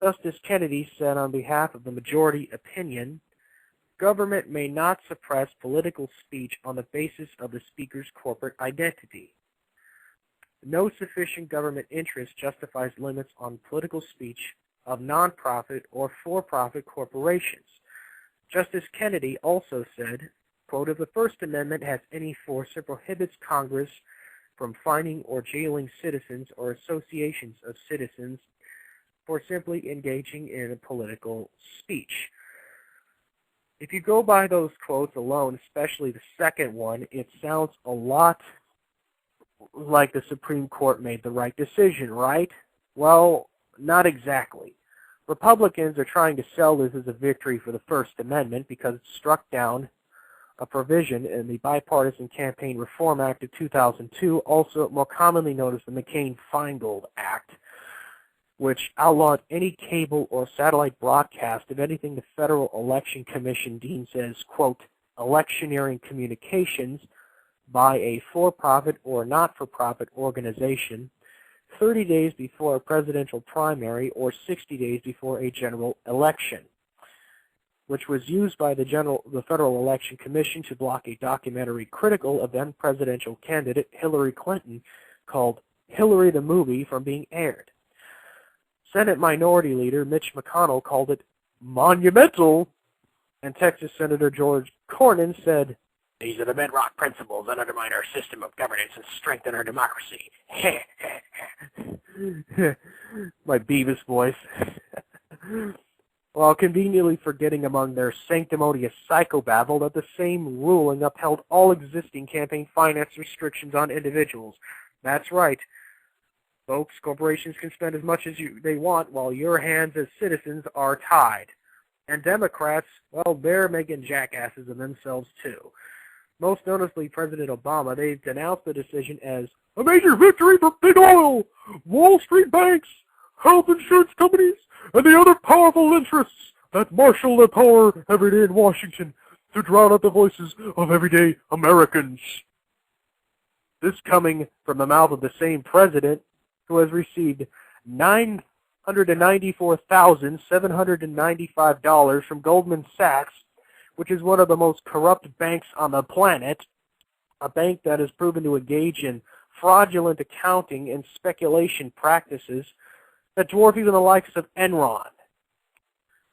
Justice Kennedy said on behalf of the majority opinion, government may not suppress political speech on the basis of the speaker's corporate identity. No sufficient government interest justifies limits on political speech of nonprofit or for-profit corporations. Justice Kennedy also said, quote, if the First Amendment has any force, it prohibits Congress from fining or jailing citizens or associations of citizens for simply engaging in political speech. If you go by those quotes alone, especially the second one, it sounds a lot like the Supreme Court made the right decision, right? Well, not exactly. Republicans are trying to sell this as a victory for the First Amendment because it struck down a provision in the Bipartisan Campaign Reform Act of 2002, also more commonly known as the McCain-Feingold Act, which outlawed any cable or satellite broadcast of anything the Federal Election Commission deems as, quote, electioneering communications by a for-profit or not-for-profit organization 30 days before a presidential primary or 60 days before a general election, which was used by the Federal Election Commission to block a documentary critical of then presidential candidate Hillary Clinton called Hillary the Movie from being aired. Senate Minority Leader Mitch McConnell called it monumental, and Texas Senator George Cornyn said, these are the bedrock principles that undermine our system of governance and strengthen our democracy. My Beavis voice. While conveniently forgetting among their sanctimonious psychobabble that the same ruling upheld all existing campaign finance restrictions on individuals. That's right. Folks, corporations can spend as much as they want while your hands as citizens are tied. And Democrats, well, they're making jackasses of themselves too. Most notably, President Obama, they've denounced the decision as a major victory for big oil, Wall Street banks, health insurance companies, and the other powerful interests that marshal their power every day in Washington to drown out the voices of everyday Americans. This coming from the mouth of the same president who has received $994,795 from Goldman Sachs, which is one of the most corrupt banks on the planet, a bank that has proven to engage in fraudulent accounting and speculation practices that dwarf even the likes of Enron.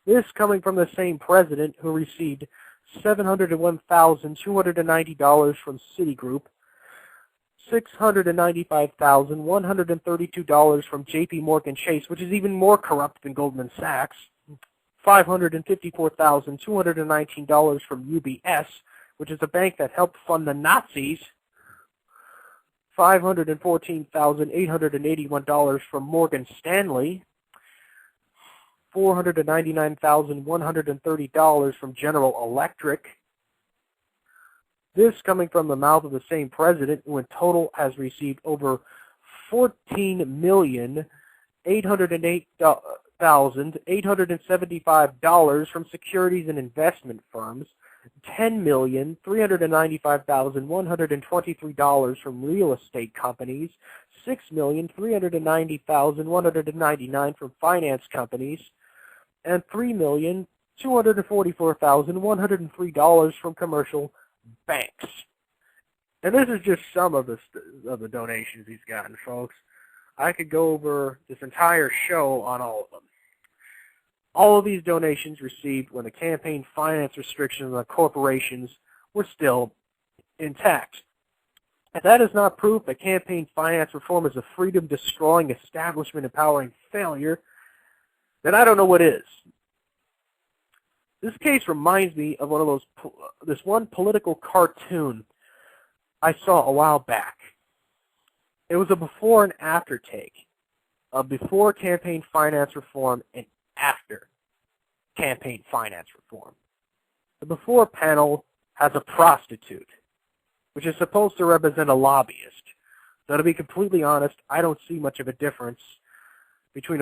This coming from the same president who received $701,290 from Citigroup, $695,132 from J.P. Morgan Chase, which is even more corrupt than Goldman Sachs, $554,219 from UBS, which is a bank that helped fund the Nazis, $514,881 from Morgan Stanley, $499,130 from General Electric. This coming from the mouth of the same president who in total has received over $14,808,875 from securities and investment firms, $10,395,123 from real estate companies, $6,390,199 from finance companies, and $3,244,103 from commercial banks. And this is just some of the donations he's gotten, folks. I could go over this entire show on all of them. All of these donations received when the campaign finance restrictions on corporations were still intact. If that is not proof that campaign finance reform is a freedom-destroying, establishment-empowering failure, then I don't know what is. This case reminds me of this one political cartoon I saw a while back. It was a before and after take of before campaign finance reform and after campaign finance reform. The before panel has a prostitute, which is supposed to represent a lobbyist. So to be completely honest, I don't see much of a difference between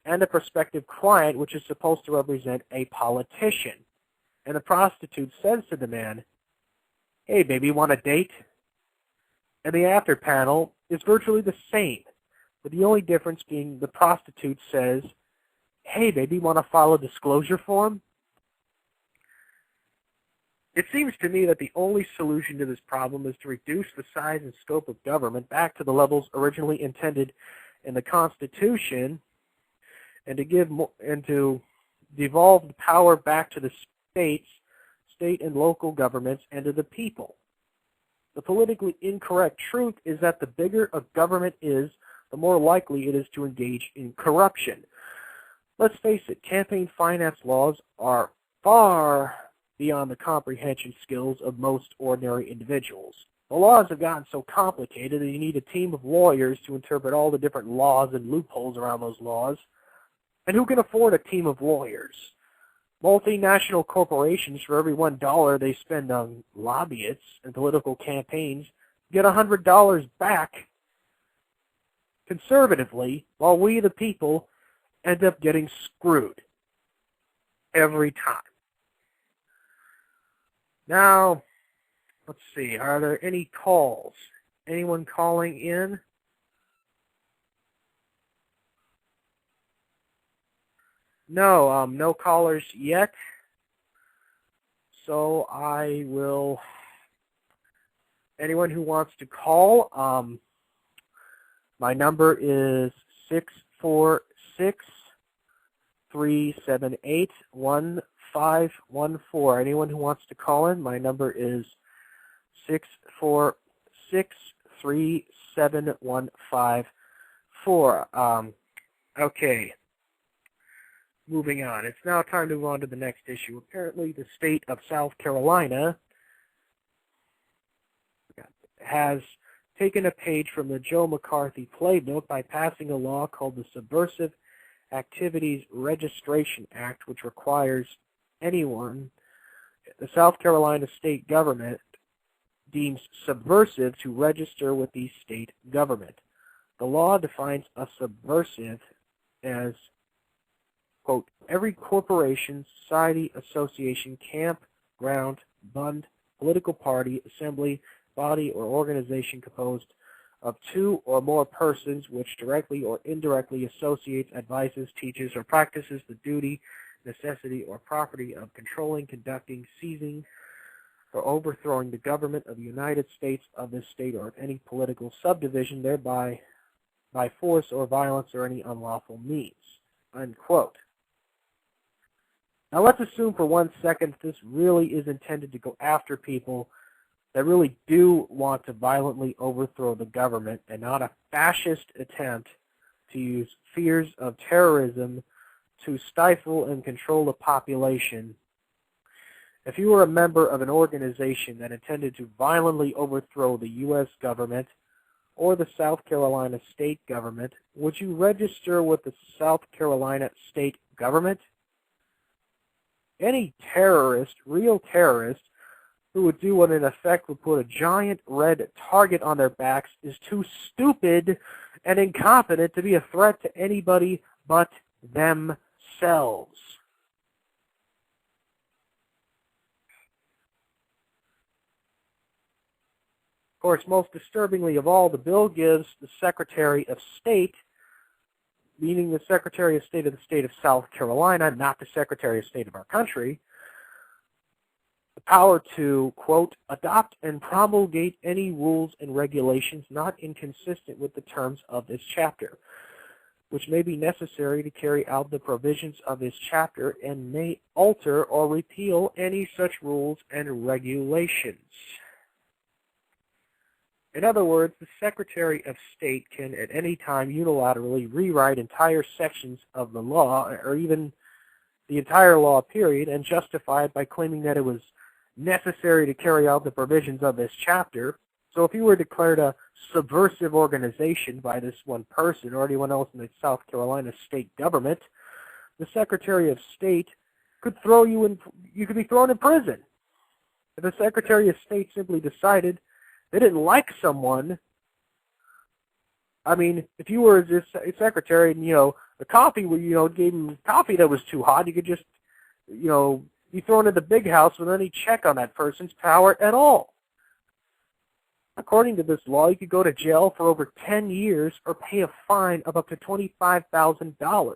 and a prospective client, which is supposed to represent a politician. And the prostitute says to the man, "Hey, baby, want a date?" And the after panel is virtually the same. with the only difference being the prostitute says, "Hey, baby, want to file a disclosure form?" It seems to me that the only solution to this problem is to reduce the size and scope of government back to the levels originally intended in the Constitution, and to devolve the power back to the states, state and local governments, and to the people. The politically incorrect truth is that the bigger a government is, the more likely it is to engage in corruption. Let's face it, campaign finance laws are far beyond the comprehension skills of most ordinary individuals. The laws have gotten so complicated that you need a team of lawyers to interpret all the different laws and loopholes around those laws. And who can afford a team of lawyers? Multinational corporations, for every $1 they spend on lobbyists and political campaigns, get $100 back conservatively, while we, the people, end up getting screwed every time. Now, let's see, are there any calls? Anyone calling in? No, no callers yet. So I will, anyone who wants to call, my number is 646-378-1514. Anyone who wants to call in, my number is 646-37154. Okay. Moving on. It's now time to move on to the next issue. Apparently, the state of South Carolina has taken a page from the Joe McCarthy playbook by passing a law called the Subversive Activities Registration Act, which requires anyone the South Carolina state government deems subversive to register with the state government. The law defines a subversive as, quote, every corporation, society, association, camp, ground, bund, political party, assembly, body, or organization composed of two or more persons which directly or indirectly associates, advises, teaches, or practices the duty, necessity, or property of controlling, conducting, seizing, or overthrowing the government of the United States, of this state, or of any political subdivision, thereby by force or violence or any unlawful means, unquote. Now let's assume for 1 second this really is intended to go after people that really do want to violently overthrow the government and not a fascist attempt to use fears of terrorism to stifle and control the population. If you were a member of an organization that intended to violently overthrow the U.S. government or the South Carolina state government, would you register with the South Carolina state government? Any terrorist, real terrorist, who would do what in effect would put a giant red target on their backs is too stupid and incompetent to be a threat to anybody but themselves. Of course, most disturbingly of all, the bill gives the Secretary of State, meaning the Secretary of State of the state of South Carolina, not the Secretary of State of our country, the power to, quote, adopt and promulgate any rules and regulations not inconsistent with the terms of this chapter, which may be necessary to carry out the provisions of this chapter and may alter or repeal any such rules and regulations. In other words, the Secretary of State can at any time unilaterally rewrite entire sections of the law, or even the entire law period, and justify it by claiming that it was necessary to carry out the provisions of this chapter. So if you were declared a subversive organization by this one person or anyone else in the South Carolina state government, the Secretary of State could throw you in, you could be thrown in prison. If the Secretary of State simply decided they didn't like someone, I mean, if you were this secretary and, the coffee, gave him coffee that was too hot, you could just, be thrown in the big house with any check on that person's power at all. According to this law, you could go to jail for over 10 years or pay a fine of up to $25,000.